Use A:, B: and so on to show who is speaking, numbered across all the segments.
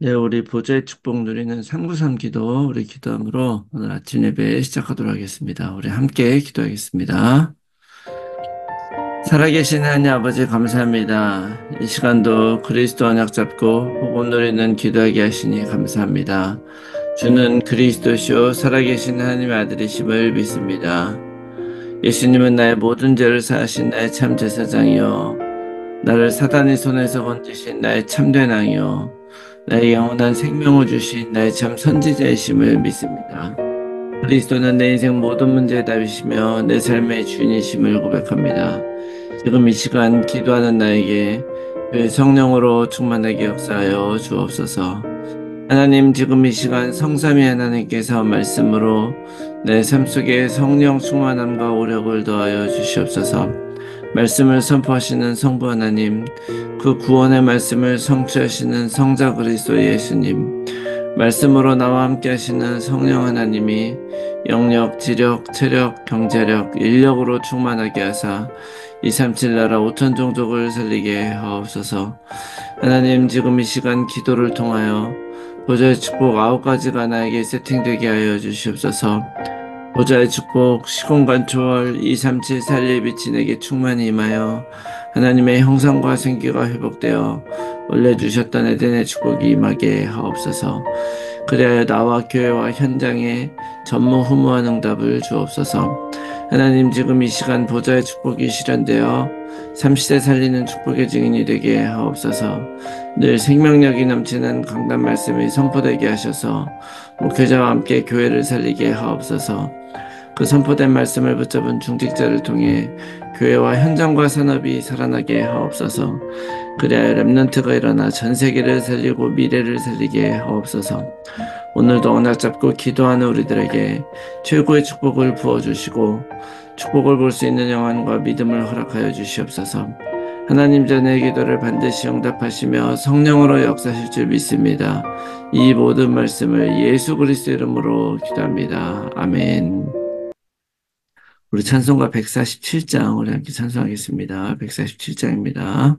A: 네, 우리 보좌의 축복 누리는 393 기도, 우리 기도함으로 오늘 아침 예배 시작하도록 하겠습니다. 우리 함께 기도하겠습니다. 살아계신 하나님 아버지 감사합니다. 이 시간도 그리스도 언약 잡고 복음 누리는 기도하게 하시니 감사합니다. 주는 그리스도시요 살아계신 하나님의 아들이심을 믿습니다. 예수님은 나의 모든 죄를 사하신 나의 참 제사장이요 나를 사단의 손에서 건지신 나의 참된 왕이요 나의 영원한 생명을 주신 나의 참 선지자이심을 믿습니다. 그리스도는 내 인생 모든 문제의 답이시며 내 삶의 주인이심을 고백합니다. 지금 이 시간 기도하는 나에게 그 성령으로 충만하게 역사하여 주옵소서. 하나님, 지금 이 시간 성삼위 하나님께서 말씀으로 내 삶 속에 성령 충만함과 오력을 더하여 주시옵소서. 말씀을 선포하시는 성부 하나님, 그 구원의 말씀을 성취하시는 성자 그리스도 예수님, 말씀으로 나와 함께 하시는 성령 하나님이 영력, 지력, 체력, 경제력, 인력으로 충만하게 하사 237 나라 5천 종족을 살리게 하옵소서. 하나님, 지금 이 시간 기도를 통하여 보좌의 축복 9가지가 나에게 세팅되게 하여 주시옵소서. 보좌의 축복, 시공간 초월, 237 살리의 빛이 내게 충만히 임하여 하나님의 형상과 생기가 회복되어 올려주셨던 에덴의 축복이 임하게 하옵소서. 그리하여 나와 교회와 현장에 전무후무한 응답을 주옵소서. 하나님, 지금 이 시간 보좌의 축복이 실현되어 30세 살리는 축복의 증인이 되게 하옵소서. 늘 생명력이 넘치는 강단 말씀이 선포되게 하셔서 목회자와 함께 교회를 살리게 하옵소서. 그 선포된 말씀을 붙잡은 중직자를 통해 교회와 현장과 산업이 살아나게 하옵소서. 그래야 렘넌트가 일어나 전 세계를 살리고 미래를 살리게 하옵소서. 오늘도 언약 잡고 기도하는 우리들에게 최고의 축복을 부어주시고 축복을 볼 수 있는 영안과 믿음을 허락하여 주시옵소서. 하나님, 전의 기도를 반드시 응답하시며 성령으로 역사하실 줄 믿습니다. 이 모든 말씀을 예수 그리스도 이름으로 기도합니다. 아멘. 우리 찬송가 147장 우리 함께 찬송하겠습니다. 147장입니다.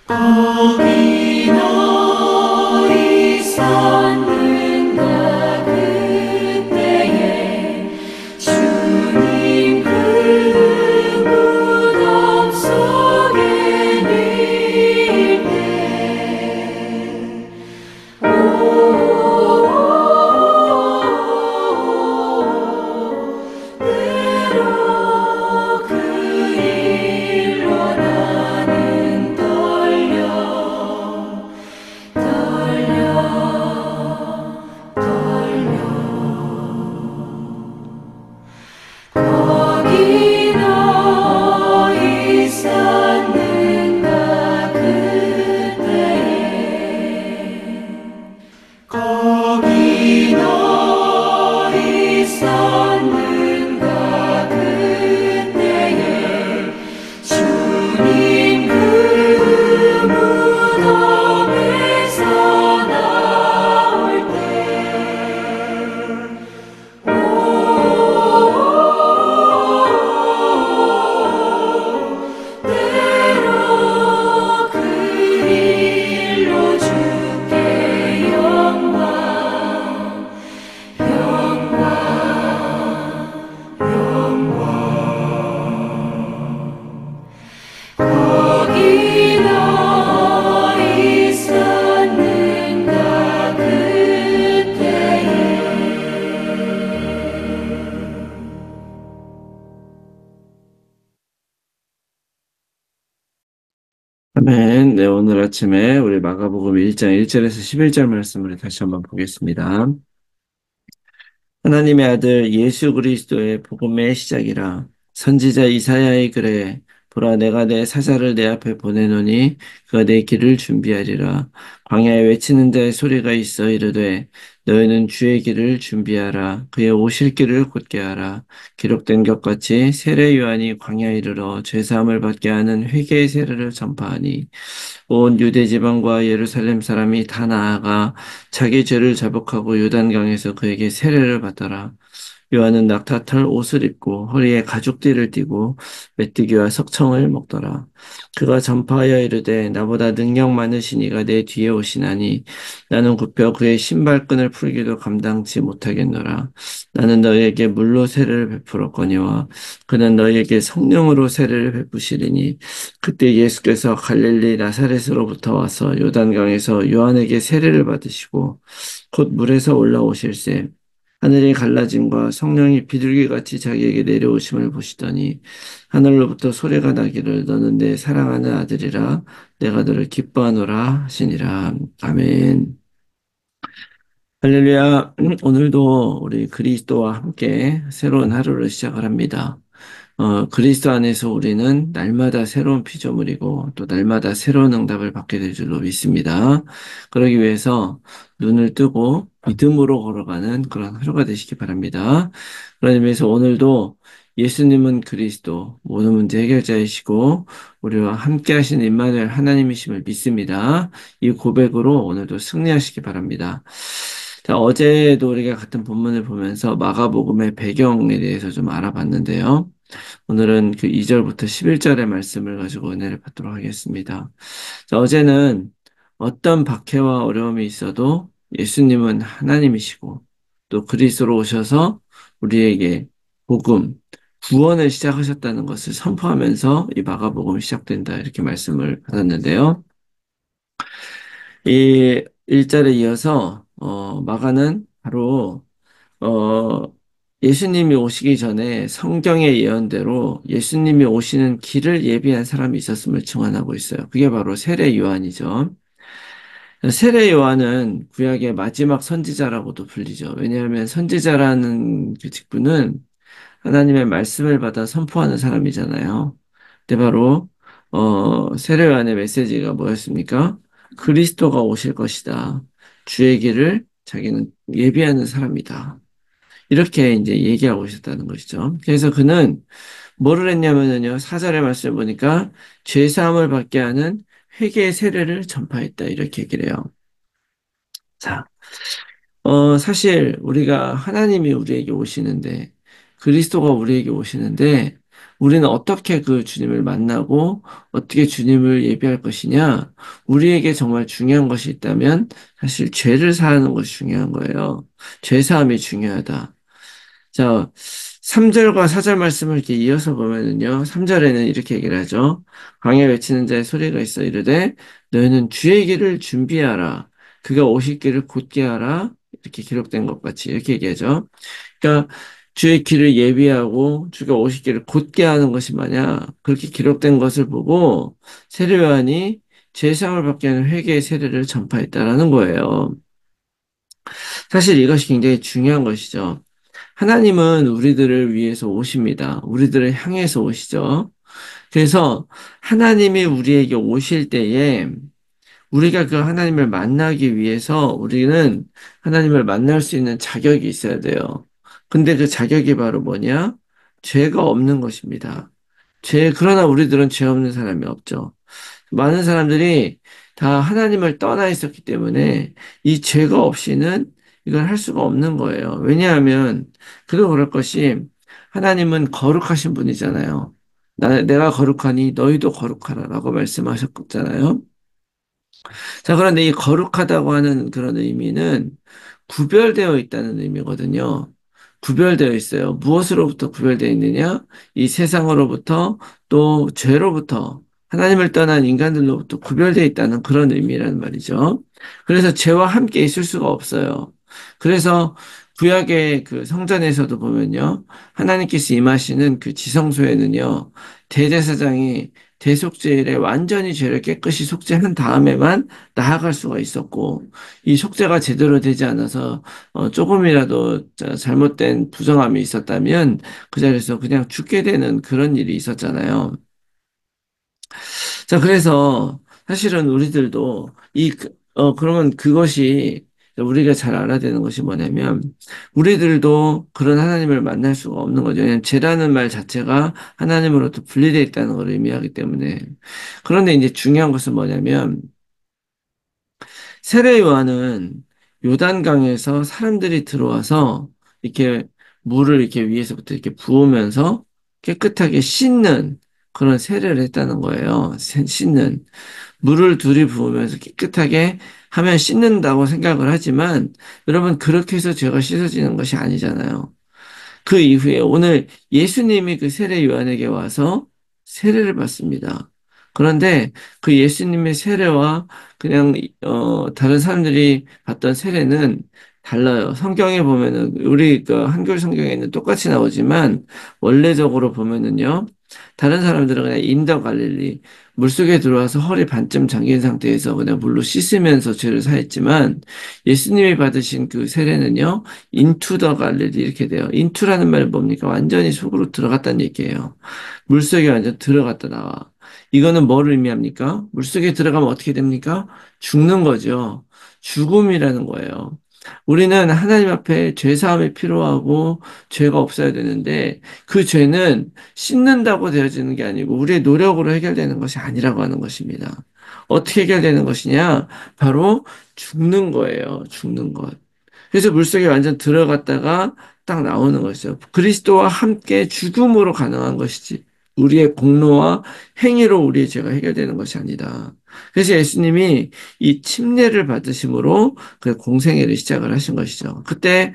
B: 거기 너 있었는가 그때에 주님 그 무덤 속에 늘 때 때로 그 일로 나는 거기 너 있었는가 그때에 거기 너 있었는가 그때에 주님 그 무덤에서 나올 때 때로 그 일로 주께 영광 거기 너 있었는가 그때에
A: 아멘. 네, 오늘 아침에 우리 마가복음 1장 1절에서 11절 말씀을 다시 한번 보겠습니다. 하나님의 아들 예수 그리스도의 복음의 시작이라. 선지자 이사야의 글에 보라 내가 내 사자를 내 앞에 보내노니 그가 내 길을 준비하리라. 광야에 외치는 자의 소리가 있어 이르되 너희는 주의 길을 준비하라. 그의 오실 길을 곧게 하라. 기록된 것 같이 세례 요한이 광야에 이르러 죄사함을 받게 하는 회개의 세례를 전파하니 온 유대 지방과 예루살렘 사람이 다 나아가 자기 죄를 자복하고 요단강에서 그에게 세례를 받더라. 요한은 낙타털 옷을 입고 허리에 가죽띠를 띠고 메뚜기와 석청을 먹더라. 그가 전파하여 이르되 나보다 능력 많으신 이가 내 뒤에 오시나니 나는 굽혀 그의 신발끈을 풀기도 감당치 못하겠노라. 나는 너희에게 물로 세례를 베풀었거니와 그는 너희에게 성령으로 세례를 베푸시리니 그때 예수께서 갈릴리 나사렛으로부터 와서 요단강에서 요한에게 세례를 받으시고 곧 물에서 올라오실새 하늘이 갈라짐과 성령이 비둘기같이 자기에게 내려오심을 보시더니 하늘로부터 소리가 나기를 너는 내 사랑하는 아들이라 내가 너를 기뻐하노라 하시니라. 아멘. 할렐루야. 오늘도 우리 그리스도와 함께 새로운 하루를 시작을 합니다. 그리스도 안에서 우리는 날마다 새로운 피조물이고 또 날마다 새로운 응답을 받게 될 줄로 믿습니다. 그러기 위해서 눈을 뜨고 믿음으로 걸어가는 그런 하루가 되시기 바랍니다. 그런 의미에서 오늘도 예수님은 그리스도 모든 문제 해결자이시고 우리와 함께 하시는 임마누엘 하나님이심을 믿습니다. 이 고백으로 오늘도 승리하시기 바랍니다. 자, 어제도 우리가 같은 본문을 보면서 마가복음의 배경에 대해서 좀 알아봤는데요. 오늘은 그 2절부터 11절의 말씀을 가지고 은혜를 받도록 하겠습니다. 자, 어제는 어떤 박해와 어려움이 있어도 예수님은 하나님이시고 또 그리스도로 오셔서 우리에게 복음, 구원을 시작하셨다는 것을 선포하면서 이 마가복음이 시작된다 이렇게 말씀을 받았는데요. 이 1절에 이어서 마가는 바로 어, 예수님이 오시기 전에 성경의 예언대로 예수님이 오시는 길을 예비한 사람이 있었음을 증언하고 있어요. 그게 바로 세례 요한이죠. 세례 요한은 구약의 마지막 선지자라고도 불리죠. 왜냐하면 선지자라는 그 직분은 하나님의 말씀을 받아 선포하는 사람이잖아요. 근데 바로 세례 요한의 메시지가 뭐였습니까? 그리스도가 오실 것이다. 주의 길을 자기는 예비하는 사람이다. 이렇게 이제 얘기하고 있었다는 것이죠. 그래서 그는 뭐를 했냐면요. 사절의 말씀을 보니까 죄사함을 받게 하는 회개의 세례를 전파했다. 이렇게 얘기를 해요. 자, 사실 우리가 하나님이 우리에게 오시는데 그리스도가 우리에게 오시는데 우리는 어떻게 그 주님을 만나고 어떻게 주님을 예배할 것이냐? 우리에게 정말 중요한 것이 있다면 사실 죄를 사하는 것이 중요한 거예요. 죄 사함이 중요하다. 자, 3절과 4절 말씀을 이렇게 이어서 보면은요. 3절에는 이렇게 얘기를 하죠. 광야 외치는 자의 소리가 있어 이르되 너희는 주의 길을 준비하라. 그가 오실 길을 곧게 하라. 이렇게 기록된 것 같이 이렇게 얘기하죠. 그러니까 주의 길을 예비하고 주가 오실 길을 곧게 하는 것이 마냐 그렇게 기록된 것을 보고 세례 요한이 죄사함을 받게 하는 회개의 세례를 전파했다라는 거예요. 사실 이것이 굉장히 중요한 것이죠. 하나님은 우리들을 위해서 오십니다. 우리들을 향해서 오시죠. 그래서 하나님이 우리에게 오실 때에 우리가 그 하나님을 만나기 위해서 우리는 하나님을 만날 수 있는 자격이 있어야 돼요. 근데 그 자격이 바로 뭐냐? 죄가 없는 것입니다. 그러나 우리들은 죄 없는 사람이 없죠. 많은 사람들이 다 하나님을 떠나 있었기 때문에 이 죄가 없이는 이걸 할 수가 없는 거예요. 왜냐하면, 그도 그럴 것이, 하나님은 거룩하신 분이잖아요. 내가 거룩하니 너희도 거룩하라 라고 말씀하셨잖아요. 자, 그런데 이 거룩하다고 하는 그런 의미는 구별되어 있다는 의미거든요. 구별되어 있어요. 무엇으로부터 구별되어 있느냐? 이 세상으로부터 또 죄로부터 하나님을 떠난 인간들로부터 구별되어 있다는 그런 의미란 말이죠. 그래서 죄와 함께 있을 수가 없어요. 그래서 구약의 그 성전에서도 보면요. 하나님께서 임하시는 그 지성소에는요. 대제사장이 대속죄일에 완전히 죄를 깨끗이 속죄한 다음에만 나아갈 수가 있었고, 이 속죄가 제대로 되지 않아서 조금이라도 잘못된 부정함이 있었다면 그 자리에서 그냥 죽게 되는 그런 일이 있었잖아요. 자, 그래서 사실은 우리들도 그러면 그것이 우리가 잘 알아야 되는 것이 뭐냐면, 우리들도 그런 하나님을 만날 수가 없는 거죠. 왜냐하면 죄라는 말 자체가 하나님으로부터 분리되어 있다는 걸 의미하기 때문에. 그런데 이제 중요한 것은 뭐냐면, 세례 요한은 요단강에서 사람들이 들어와서 이렇게 물을 이렇게 위에서부터 이렇게 부으면서 깨끗하게 씻는 그런 세례를 했다는 거예요. 씻는. 물을 둘이 부으면서 깨끗하게 하면 씻는다고 생각을 하지만 여러분 그렇게 해서 죄가 씻어지는 것이 아니잖아요. 그 이후에 오늘 예수님이 그 세례 요한에게 와서 세례를 받습니다. 그런데 그 예수님의 세례와 그냥 다른 사람들이 받던 세례는 달라요. 성경에 보면은 우리 그 한글 성경에는 똑같이 나오지만 원래적으로 보면은요. 다른 사람들은 그냥 인더 갈릴리 물속에 들어와서 허리 반쯤 잠긴 상태에서 그냥 물로 씻으면서 죄를 사했지만 예수님이 받으신 그 세례는요. 인투 더 갈릴리 이렇게 돼요. 인투라는 말은 뭡니까? 완전히 속으로 들어갔다는 얘기예요. 물속에 완전 들어갔다 나와. 이거는 뭘 의미합니까? 물속에 들어가면 어떻게 됩니까? 죽는 거죠. 죽음이라는 거예요. 우리는 하나님 앞에 죄 사함이 필요하고 죄가 없어야 되는데 그 죄는 씻는다고 되어지는 게 아니고 우리의 노력으로 해결되는 것이 아니라고 하는 것입니다. 어떻게 해결되는 것이냐? 바로 죽는 거예요. 죽는 것. 그래서 물속에 완전 들어갔다가 딱 나오는 것이죠. 그리스도와 함께 죽음으로 가능한 것이지. 우리의 공로와 행위로 우리의 죄가 해결되는 것이 아니다. 그래서 예수님이 이 침례를 받으심으로 그 공생애를 시작을 하신 것이죠. 그때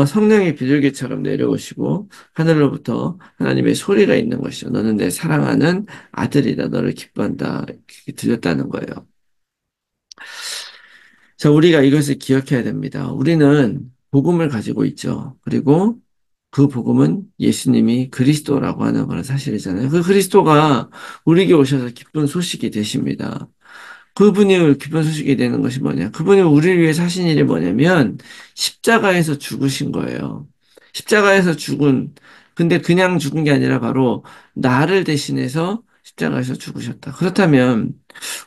A: 성령이 비둘기처럼 내려오시고 하늘로부터 하나님의 소리가 있는 것이죠. 너는 내 사랑하는 아들이다. 너를 기뻐한다. 이렇게 들렸다는 거예요. 자, 우리가 이것을 기억해야 됩니다. 우리는 복음을 가지고 있죠. 그리고 그 복음은 예수님이 그리스도라고 하는 그런 사실이잖아요. 그 그리스도가 우리에게 오셔서 기쁜 소식이 되십니다. 그분이 기쁜 소식이 되는 것이 뭐냐? 그분이 우리를 위해 사신 일이 뭐냐면 십자가에서 죽으신 거예요. 십자가에서 근데 그냥 죽은 게 아니라 바로 나를 대신해서 십자가에서 죽으셨다. 그렇다면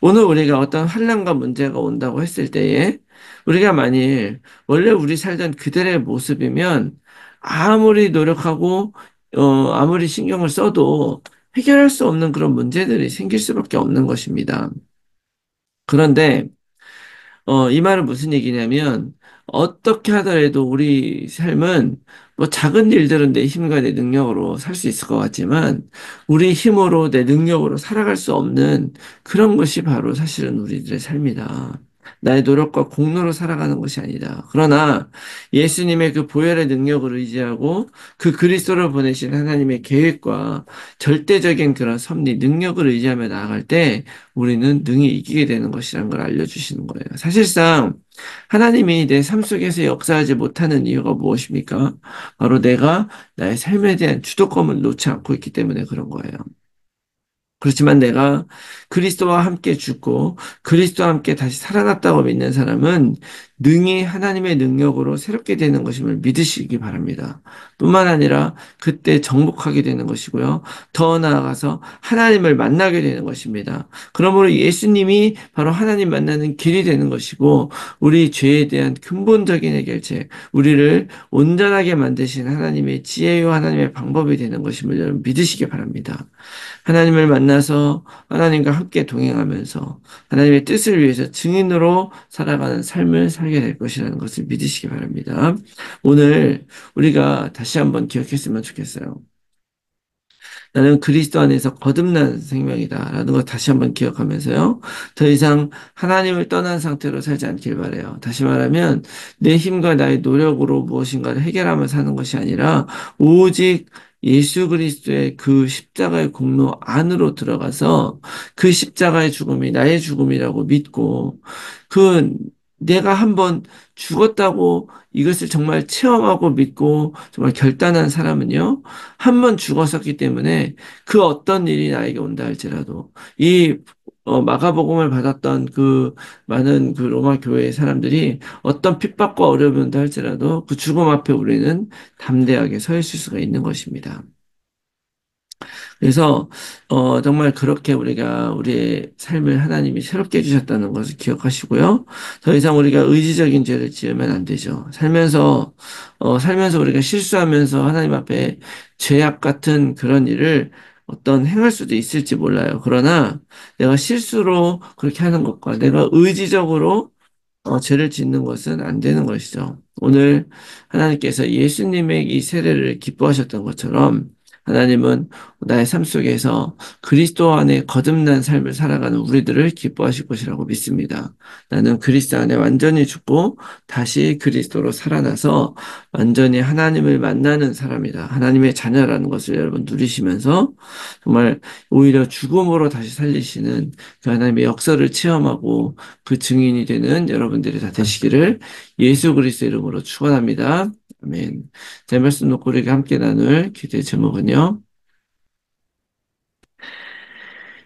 A: 오늘 우리가 어떤 환난과 문제가 온다고 했을 때에 우리가 만일 원래 우리 살던 그들의 모습이면 아무리 노력하고 아무리 신경을 써도 해결할 수 없는 그런 문제들이 생길 수밖에 없는 것입니다. 그런데 이 말은 무슨 얘기냐면, 어떻게 하더라도 우리 삶은 뭐 작은 일들은 내 힘과 내 능력으로 살 수 있을 것 같지만, 우리 힘으로 내 능력으로 살아갈 수 없는 그런 것이 바로 사실은 우리들의 삶이다. 나의 노력과 공로로 살아가는 것이 아니다. 그러나 예수님의 그 보혈의 능력을 의지하고 그 그리스도를 보내신 하나님의 계획과 절대적인 그런 섭리, 능력을 의지하며 나아갈 때 우리는 능히 이기게 되는 것이라는 걸 알려주시는 거예요. 사실상 하나님이 내 삶 속에서 역사하지 못하는 이유가 무엇입니까? 바로 내가 나의 삶에 대한 주도권을 놓지 않고 있기 때문에 그런 거예요. 그렇지만 내가 그리스도와 함께 죽고 그리스도와 함께 다시 살아났다고 믿는 사람은 능히 하나님의 능력으로 새롭게 되는 것임을 믿으시기 바랍니다. 뿐만 아니라 그때 정복하게 되는 것이고요. 더 나아가서 하나님을 만나게 되는 것입니다. 그러므로 예수님이 바로 하나님 만나는 길이 되는 것이고 우리 죄에 대한 근본적인 해결책, 우리를 온전하게 만드신 하나님의 지혜요 하나님의 방법이 되는 것임을 여러분 믿으시기 바랍니다. 하나님을 만나서 하나님과 함께 동행하면서 하나님의 뜻을 위해서 증인으로 살아가는 삶을 살게 될 것이라는 것을 믿으시기 바랍니다. 오늘 우리가 다시 한번 기억했으면 좋겠어요. 나는 그리스도 안에서 거듭난 생명이다라는 걸 다시 한번 기억하면서요. 더 이상 하나님을 떠난 상태로 살지 않길 바래요. 다시 말하면 내 힘과 나의 노력으로 무엇인가를 해결하며 사는 것이 아니라 오직 예수 그리스도의 그 십자가의 공로 안으로 들어가서 그 십자가의 죽음이 나의 죽음이라고 믿고 그 내가 한번 죽었다고 이것을 정말 체험하고 믿고 정말 결단한 사람은요. 한 번 죽었었기 때문에 그 어떤 일이 나에게 온다 할지라도 이 마가복음을 받았던 그 많은 그 로마 교회의 사람들이 어떤 핍박과 어려움이 온다 할지라도 그 죽음 앞에 우리는 담대하게 서 있을 수가 있는 것입니다. 그래서 정말 그렇게 우리가 우리의 삶을 하나님이 새롭게 해주셨다는 것을 기억하시고요. 더 이상 우리가 의지적인 죄를 지으면 안 되죠. 살면서 우리가 실수하면서 하나님 앞에 죄악 같은 그런 일을 어떤 행할 수도 있을지 몰라요. 그러나 내가 실수로 그렇게 하는 것과 내가 의지적으로 죄를 짓는 것은 안 되는 것이죠. 오늘 하나님께서 예수님의 이 세례를 기뻐하셨던 것처럼 하나님은 나의 삶 속에서 그리스도 안에 거듭난 삶을 살아가는 우리들을 기뻐하실 것이라고 믿습니다. 나는 그리스도 안에 완전히 죽고 다시 그리스도로 살아나서 완전히 하나님을 만나는 사람이다. 하나님의 자녀라는 것을 여러분 누리시면서 정말 오히려 죽음으로 다시 살리시는 그 하나님의 역사를 체험하고 그 증인이 되는 여러분들이 다 되시기를 예수 그리스도 이름으로 축원합니다. 아멘. 제 말씀 놓고 우리가 함께 나눌 기도의 제목은요.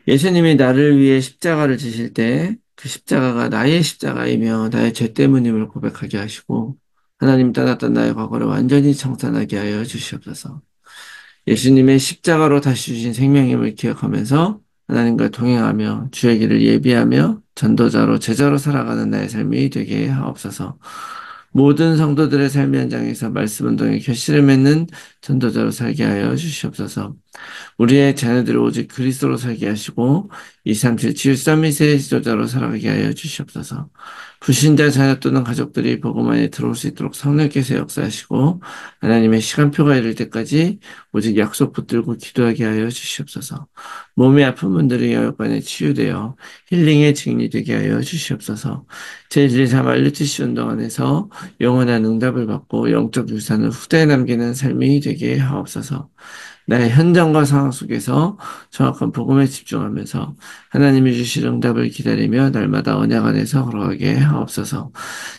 A: 예수님이 나를 위해 십자가를 지실 때 그 십자가가 나의 십자가이며 나의 죄 때문임을 고백하게 하시고 하나님 떠났던 나의 과거를 완전히 청산하게 하여 주시옵소서. 예수님의 십자가로 다시 주신 생명임을 기억하면서 하나님과 동행하며 주의 길을 예비하며 전도자로 제자로 살아가는 나의 삶이 되게 하옵소서. 모든 성도들의 삶의 현장에서 말씀 운동에 결실을 맺는 전도자로 살게 하여 주시옵소서. 우리의 자녀들을 오직 그리스도로 살게 하시고 237 치유 서밋의 지도자로 살아가게 하여 주시옵소서. 불신자 자녀 또는 가족들이 복음 안에 들어올 수 있도록 성령께서 역사하시고 하나님의 시간표가 이를 때까지 오직 약속 붙들고 기도하게 하여 주시옵소서. 몸이 아픈 분들이 여육간에 치유되어 힐링의 증인이 되게 하여 주시옵소서. 제123 알루티시 운동 안에서 영원한 응답을 받고 영적 유산을 후대에 남기는 삶이 되게 하옵소서. 나의 현장과 상황 속에서 정확한 복음에 집중하면서 하나님이 주실 응답을 기다리며 날마다 언약 안에서 걸어가게 하옵소서.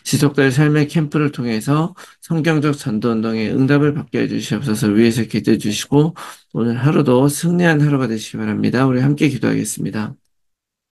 A: 지속될 삶의 캠프를 통해서 성경적 전도운동에 응답을 받게 해주시옵소서. 위에서 기도해 주시고 오늘 하루도 승리한 하루가 되시기 바랍니다. 우리 함께 기도하겠습니다.